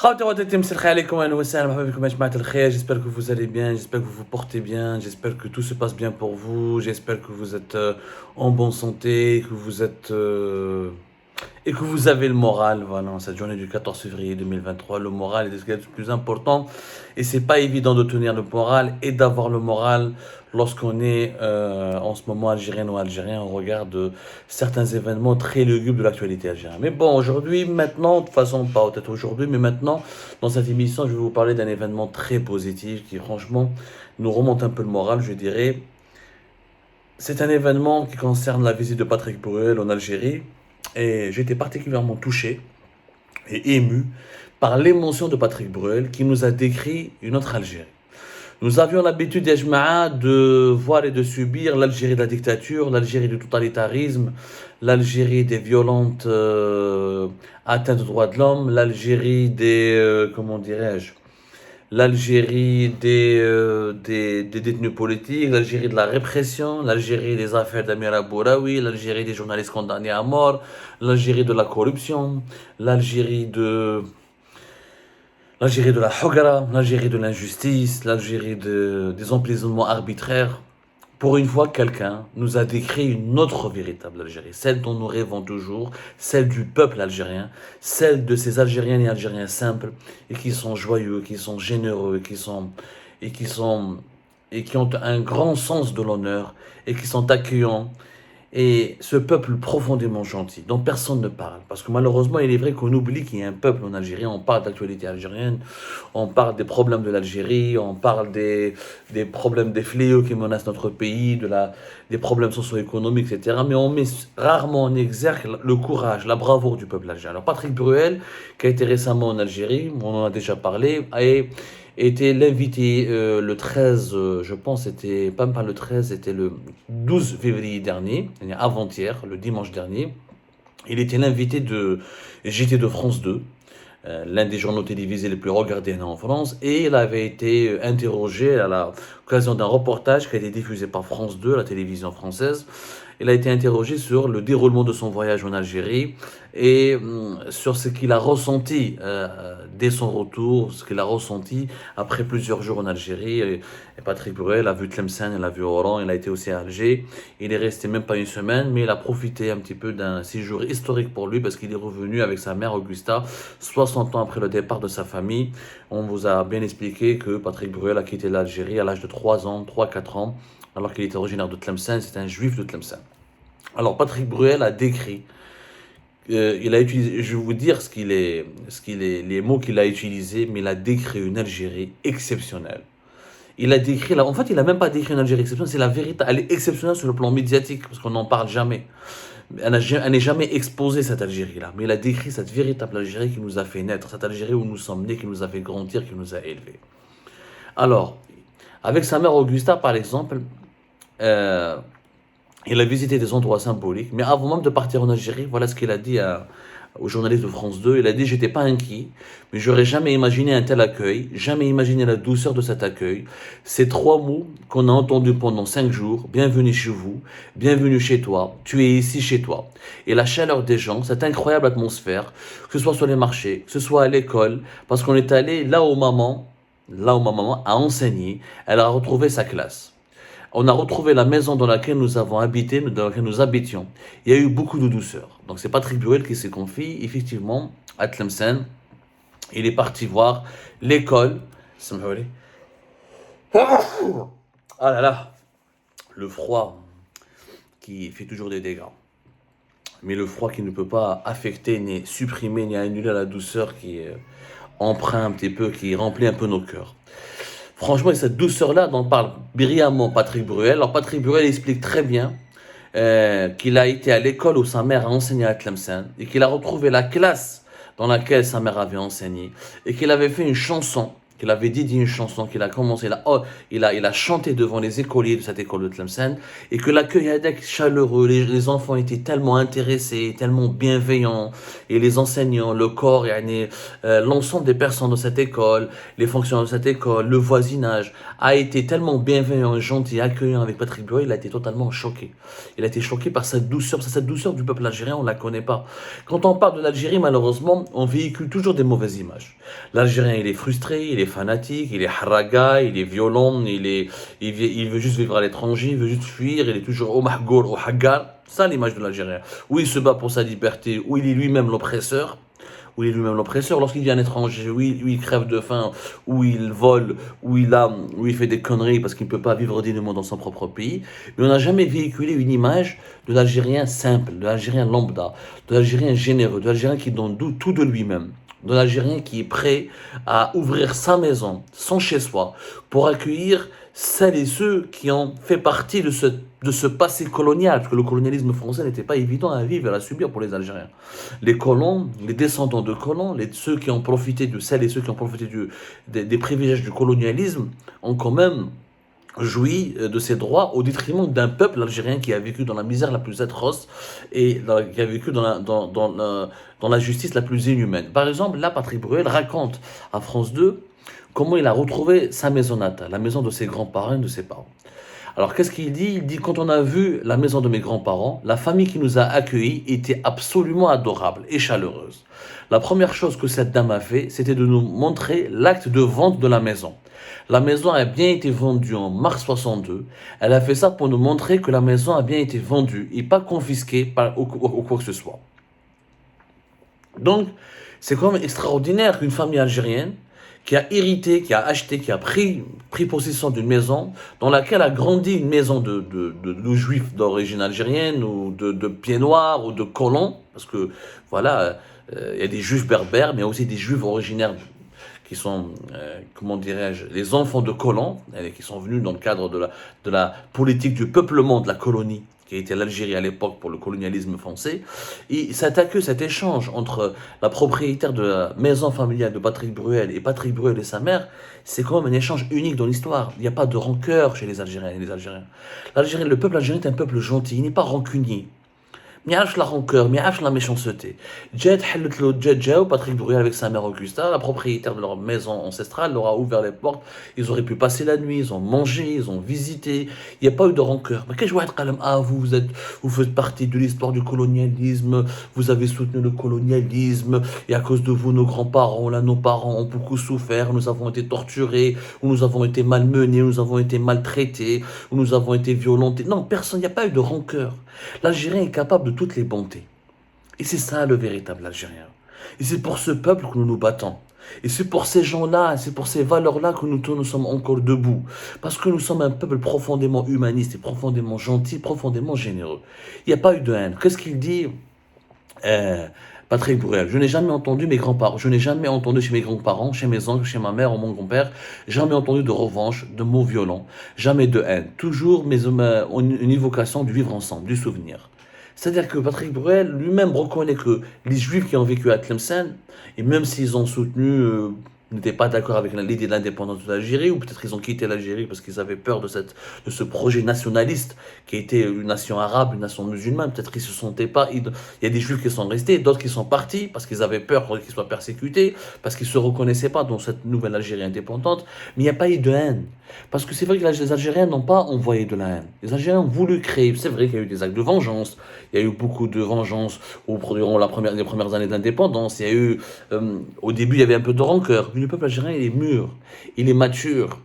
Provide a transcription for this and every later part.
J'espère que vous allez bien, j'espère que vous vous portez bien, j'espère que tout se passe bien pour vous, j'espère que vous êtes en bonne santé, et que vous avez le moral, voilà, en cette journée du 14 février 2023. Le moral est ce qui est le plus important et c'est pas évident de tenir le moral et d'avoir le moral lorsqu'on est en ce moment algérien ou algérien au regard de certains événements très lugubres de l'actualité algérienne. Mais bon, aujourd'hui, maintenant, de toute façon, pas peut-être aujourd'hui, mais maintenant, dans cette émission, je vais vous parler d'un événement très positif qui, franchement, nous remonte un peu le moral, je dirais. C'est un événement qui concerne la visite de Patrick Bruel en Algérie et j'ai été particulièrement touché et ému par l'émotion de Patrick Bruel qui nous a décrit une autre Algérie. Nous avions l'habitude, Yajma'a, de voir et de subir l'Algérie de la dictature, l'Algérie du totalitarisme, l'Algérie des violentes atteintes aux droits de l'homme, l'Algérie des, comment dirais-je, l'Algérie des détenus politiques, l'Algérie de la répression, l'Algérie des affaires d'Amir Abouraoui, l'Algérie des journalistes condamnés à mort, l'Algérie de la corruption, l'Algérie de la Hogara, l'Algérie de l'injustice, des emprisonnements arbitraires. Pour une fois, quelqu'un nous a décrit une autre véritable Algérie, celle dont nous rêvons toujours, celle du peuple algérien, celle de ces Algériennes et Algériens simples et qui sont joyeux, qui sont généreux, et qui ont un grand sens de l'honneur et qui sont accueillants. Et ce peuple profondément gentil, dont personne ne parle. Parce que malheureusement, il est vrai qu'on oublie qu'il y a un peuple en Algérie. On parle d'actualité algérienne, on parle des problèmes de l'Algérie, on parle des problèmes, des fléaux qui menacent notre pays, des problèmes socio-économiques, etc. Mais on met rarement en exergue le courage, la bravoure du peuple algérien. Alors Patrick Bruel, qui a été récemment en Algérie, on en a déjà parlé, était l'invité le 13, je pense, c'était pas le 13, c'était le 12 février dernier, avant-hier, le dimanche dernier. Il était l'invité de JT de France 2, l'un des journaux télévisés les plus regardés en France, et il avait été interrogé à l'occasion d'un reportage qui a été diffusé par France 2, la télévision française. Il a été interrogé sur le déroulement de son voyage en Algérie et sur ce qu'il a ressenti dès son retour, ce qu'il a ressenti après plusieurs jours en Algérie. Et Patrick Bruel a vu Tlemcen, il a vu Oran, il a été aussi à Alger. Il est resté même pas une semaine, mais il a profité un petit peu d'un séjour historique pour lui parce qu'il est revenu avec sa mère Augusta, 60 ans après le départ de sa famille. On vous a bien expliqué que Patrick Bruel a quitté l'Algérie à l'âge de 3 ans, 3-4 ans, alors qu'il était originaire de Tlemcen, c'est un juif de Tlemcen. Alors Patrick Bruel a décrit, il a utilisé, je vais vous dire les mots qu'il a utilisés, mais il a décrit une Algérie exceptionnelle. Il a décrit, en fait, il n'a même pas décrit une Algérie exceptionnelle, c'est la vérité. Elle est exceptionnelle sur le plan médiatique, parce qu'on n'en parle jamais. Elle n'est jamais exposée, cette Algérie-là. Mais il a décrit cette véritable Algérie qui nous a fait naître, cette Algérie où nous sommes nés, qui nous a fait grandir, qui nous a élevés. Alors, avec sa mère Augusta, par exemple, euh, il a visité des endroits symboliques, mais avant même de partir en Algérie, voilà ce qu'il a dit aux journalistes de France 2. Il a dit: j'étais pas inquiet, mais j'aurais jamais imaginé un tel accueil, jamais imaginé la douceur de cet accueil. Ces trois mots qu'on a entendus pendant 5 jours: bienvenue chez vous, bienvenue chez toi, tu es ici chez toi. Et la chaleur des gens, cette incroyable atmosphère, que ce soit sur les marchés, que ce soit à l'école, parce qu'on est allé là où ma maman a enseigné, elle a retrouvé sa classe. On a retrouvé la maison dans laquelle nous avons habité, dans laquelle nous habitions. Il y a eu beaucoup de douceur. Donc c'est Patrick Bruel qui s'est confié, effectivement, à Tlemcen. Il est parti voir l'école. Ah là là, le froid qui fait toujours des dégâts. Mais le froid qui ne peut pas affecter, ni supprimer, ni annuler la douceur qui empreint un petit peu, qui remplit un peu nos cœurs. Franchement, cette douceur-là dont parle brillamment Patrick Bruel. Alors Patrick Bruel explique très bien qu'il a été à l'école où sa mère a enseigné à Tlemcen et qu'il a retrouvé la classe dans laquelle sa mère avait enseigné et qu'il avait fait une chanson qu'il avait dédié une chanson, qu'il a commencé, il a chanté devant les écoliers de cette école de Tlemcen, et que l'accueil était chaleureux, les enfants étaient tellement intéressés, tellement bienveillants, et les enseignants, le corps, l'ensemble des personnes de cette école, les fonctionnaires de cette école, le voisinage, a été tellement bienveillant et gentil, accueillant avec Patrick Bruel, il a été totalement choqué. Il a été choqué par cette douceur du peuple algérien, on ne la connaît pas. Quand on parle de l'Algérie, malheureusement, on véhicule toujours des mauvaises images. L'Algérien, il est frustré, il est fanatique, il est haraga, il est violent, il veut juste vivre à l'étranger, il veut juste fuir, il est toujours au mahgour, au hagar. Ça, l'image de l'Algérien. Où il se bat pour sa liberté, où il est lui-même l'oppresseur. Lorsqu'il vient à l'étranger, où il crève de faim, où il vole, où il fait des conneries parce qu'il ne peut pas vivre dignement dans son propre pays. Mais on n'a jamais véhiculé une image de l'Algérien simple, de l'Algérien lambda, de l'Algérien généreux, de l'Algérien qui donne tout de lui-même, de l'Algérien qui est prêt à ouvrir sa maison, son chez-soi, pour accueillir celles et ceux qui ont fait partie de ce passé colonial, parce que le colonialisme français n'était pas évident à vivre et à subir pour les Algériens. Les colons, les descendants de colons, ceux qui ont profité de celles et ceux qui ont profité des privilèges du colonialisme, ont quand même joui de ses droits au détriment d'un peuple algérien qui a vécu dans la misère la plus atroce et qui a vécu dans la justice la plus inhumaine. Par exemple, là, Patrick Bruel raconte à France 2 comment il a retrouvé sa maison natale, la maison de ses grands-parents et de ses parents. Alors, qu'est-ce qu'il dit? Il dit, quand on a vu la maison de mes grands-parents, la famille qui nous a accueillis était absolument adorable et chaleureuse. La première chose que cette dame a fait, c'était de nous montrer l'acte de vente de la maison. La maison a bien été vendue en mars 62. Elle a fait ça pour nous montrer que la maison a bien été vendue et pas confisquée ou quoi que ce soit. Donc, c'est quand même extraordinaire qu'une famille algérienne qui a hérité, qui a acheté, qui a pris possession d'une maison dans laquelle a grandi une maison de juifs d'origine algérienne ou de pieds noirs ou de colons, parce que voilà, il y a des juifs berbères, mais aussi des juifs originaires qui sont, comment dirais-je, les enfants de colons, qui sont venus dans le cadre de la politique du peuplement de la colonie, qui était l'Algérie à l'époque pour le colonialisme français. Et cet échange entre la propriétaire de la maison familiale de Patrick Bruel et Patrick Bruel et sa mère, c'est quand même un échange unique dans l'histoire. Il n'y a pas de rancœur chez les Algériens et les Algériens. Le peuple algérien est un peuple gentil, il n'est pas rancunier. Mais il la rancœur, mais il la méchanceté. Patrick Bruel avec sa mère Augusta, la propriétaire de leur maison ancestrale, leur a ouvert les portes. Ils auraient pu passer la nuit, ils ont mangé, ils ont visité. Il n'y a pas eu de rancœur. Mais qu'est-ce que je vois être vous faites partie de l'histoire du colonialisme, vous avez soutenu le colonialisme, et à cause de vous, nos grands-parents, là, nos parents ont beaucoup souffert, nous avons été torturés, ou nous avons été malmenés, ou nous avons été maltraités, ou nous avons été violentés. Non, personne, il n'y a pas eu de rancœur. L'Algérien est capable de toutes les bontés. Et c'est ça le véritable Algérien. Et c'est pour ce peuple que nous nous battons. Et c'est pour ces gens-là, c'est pour ces valeurs-là que nous sommes encore debout. Parce que nous sommes un peuple profondément humaniste et profondément gentil, profondément généreux. Il n'y a pas eu de haine. Qu'est-ce qu'il dit Patrick Bruel? Je n'ai jamais entendu mes grands-parents, je n'ai jamais entendu chez mes grands-parents, chez mes oncles, chez ma mère ou mon grand-père, jamais entendu de revanche, de mots violents, jamais de haine. Toujours une évocation du vivre ensemble, du souvenir. C'est-à-dire que Patrick Bruel lui-même reconnaît que les Juifs qui ont vécu à Tlemcen, et même s'ils ont soutenu, n'étaient pas d'accord avec l'idée de l'indépendance de l'Algérie, ou peut-être ils ont quitté l'Algérie parce qu'ils avaient peur de ce projet nationaliste qui était une nation arabe, une nation musulmane, peut-être qu'ils ne se sentaient pas, il y a des Juifs qui sont restés, d'autres qui sont partis parce qu'ils avaient peur qu'ils soient persécutés, parce qu'ils ne se reconnaissaient pas dans cette nouvelle Algérie indépendante, mais il n'y a pas eu de haine. Parce que c'est vrai que les Algériens n'ont pas envoyé de la haine. Les Algériens ont voulu créer, c'est vrai qu'il y a eu des actes de vengeance, il y a eu beaucoup de vengeance durant les premières années d'indépendance, il y a eu, au début il y avait un peu de rancœur, mais le peuple algérien il est mûr, il est mature.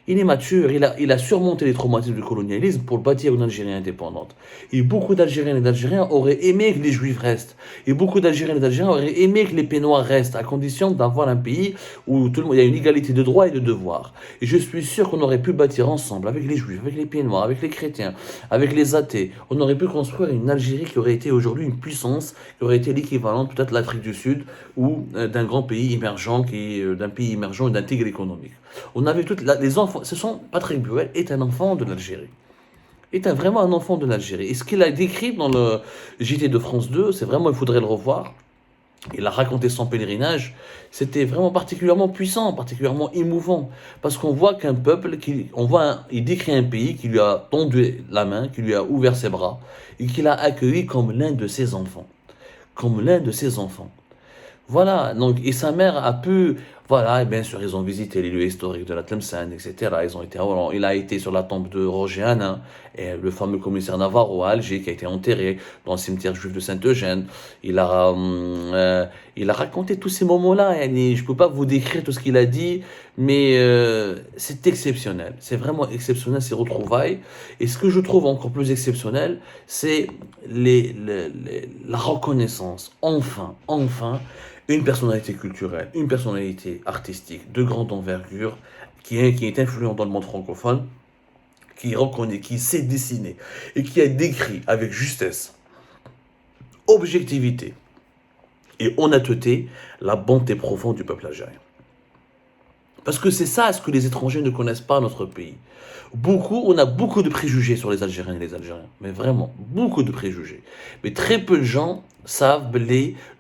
Il a surmonté les traumatismes du colonialisme pour bâtir une Algérie indépendante. Et beaucoup d'Algériens et d'Algériens auraient aimé que les Juifs restent. Et beaucoup d'Algériens et d'Algériens auraient aimé que les Pénois restent, à condition d'avoir un pays où tout le monde, il y a une égalité de droits et de devoirs. Et je suis sûr qu'on aurait pu bâtir ensemble, avec les Juifs, avec les Pénois, avec les chrétiens, avec les athées, on aurait pu construire une Algérie qui aurait été aujourd'hui une puissance, qui aurait été l'équivalent peut-être de l'Afrique du Sud ou d'un grand pays émergent, d'un pays émergent et d'un tigre économique. On avait les enfants. Patrick Bruel est un enfant de l'Algérie. Vraiment un enfant de l'Algérie. Et ce qu'il a décrit dans le JT de France 2, c'est vraiment, il faudrait le revoir. il a raconté son pèlerinage, c'était vraiment particulièrement puissant, particulièrement émouvant, parce qu'on voit qu'un peuple, il décrit un pays qui lui a tendu la main, qui lui a ouvert ses bras, et qui l'a accueilli comme l'un de ses enfants, comme l'un de ses enfants. Voilà, donc, et sa mère a pu, voilà, et bien sûr, ils ont visité les lieux historiques de la Tlemcen, etc. Il a été sur la tombe de Roger Hanin, et le fameux commissaire Navarro à Alger, qui a été enterré dans le cimetière juif de Saint-Eugène. Il a raconté tous ces moments-là, et je ne peux pas vous décrire tout ce qu'il a dit, mais c'est exceptionnel. C'est vraiment exceptionnel, ces retrouvailles. Et ce que je trouve encore plus exceptionnel, c'est la reconnaissance, enfin, une personnalité culturelle, une personnalité artistique de grande envergure, qui est influent dans le monde francophone, qui reconnaît, qui sait dessiner et qui a décrit avec justesse, objectivité et honnêteté la bonté profonde du peuple algérien. Parce que c'est ça ce que les étrangers ne connaissent pas notre pays. On a beaucoup de préjugés sur les Algériens et les Algériens. Mais vraiment, beaucoup de préjugés. Mais très peu de gens savent,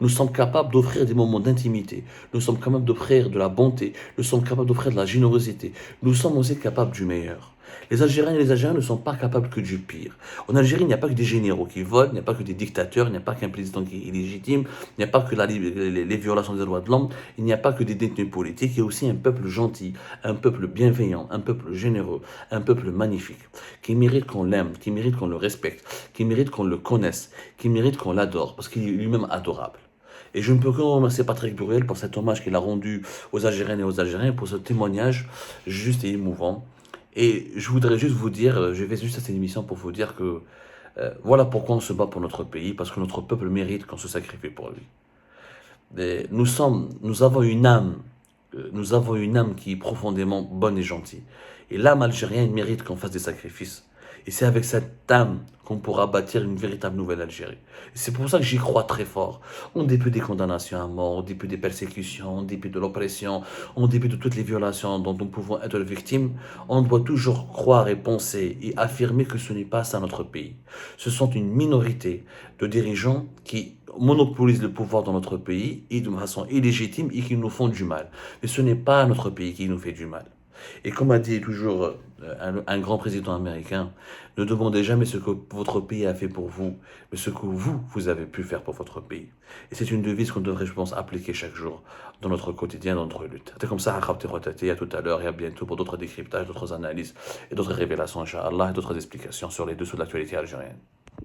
nous sommes capables d'offrir des moments d'intimité. Nous sommes capables d'offrir de la bonté. Nous sommes capables d'offrir de la générosité. Nous sommes aussi capables du meilleur. Les Algériens et les Algériens ne sont pas capables que du pire. En Algérie, il n'y a pas que des généraux qui volent, il n'y a pas que des dictateurs, il n'y a pas qu'un président qui est illégitime, il n'y a pas que les violations des droits de l'homme, il n'y a pas que des détenus politiques, il y a aussi un peuple gentil, un peuple bienveillant, un peuple généreux, un peuple magnifique, qui mérite qu'on l'aime, qui mérite qu'on le respecte, qui mérite qu'on le connaisse, qui mérite qu'on l'adore, parce qu'il est lui-même adorable. Et je ne peux que remercier Patrick Burriel pour cet hommage qu'il a rendu aux Algériennes et aux Algériens, pour ce témoignage juste et émouvant. Et je voudrais juste vous dire, je vais juste à cette émission pour vous dire que voilà pourquoi on se bat pour notre pays, parce que notre peuple mérite qu'on se sacrifie pour lui. Nous avons une âme qui est profondément bonne et gentille. Et l'âme algérienne mérite qu'on fasse des sacrifices. Et c'est avec cette âme qu'on pourra bâtir une véritable nouvelle Algérie. Et c'est pour ça que j'y crois très fort. En dépit des condamnations à mort, en dépit des persécutions, en dépit de l'oppression, en dépit de toutes les violations dont nous pouvons être victimes, on doit toujours croire et penser et affirmer que ce n'est pas ça notre pays. Ce sont une minorité de dirigeants qui monopolisent le pouvoir dans notre pays et de façon illégitime et qui nous font du mal. Mais ce n'est pas notre pays qui nous fait du mal. Et comme a dit toujours un grand président américain, ne demandez jamais ce que votre pays a fait pour vous, mais ce que vous avez pu faire pour votre pays. Et c'est une devise qu'on devrait, je pense, appliquer chaque jour dans notre quotidien, dans notre lutte. C'est comme ça, à tout à l'heure et à bientôt pour d'autres décryptages, d'autres analyses et d'autres révélations, Inch'Allah, et d'autres explications sur les dessous de l'actualité algérienne.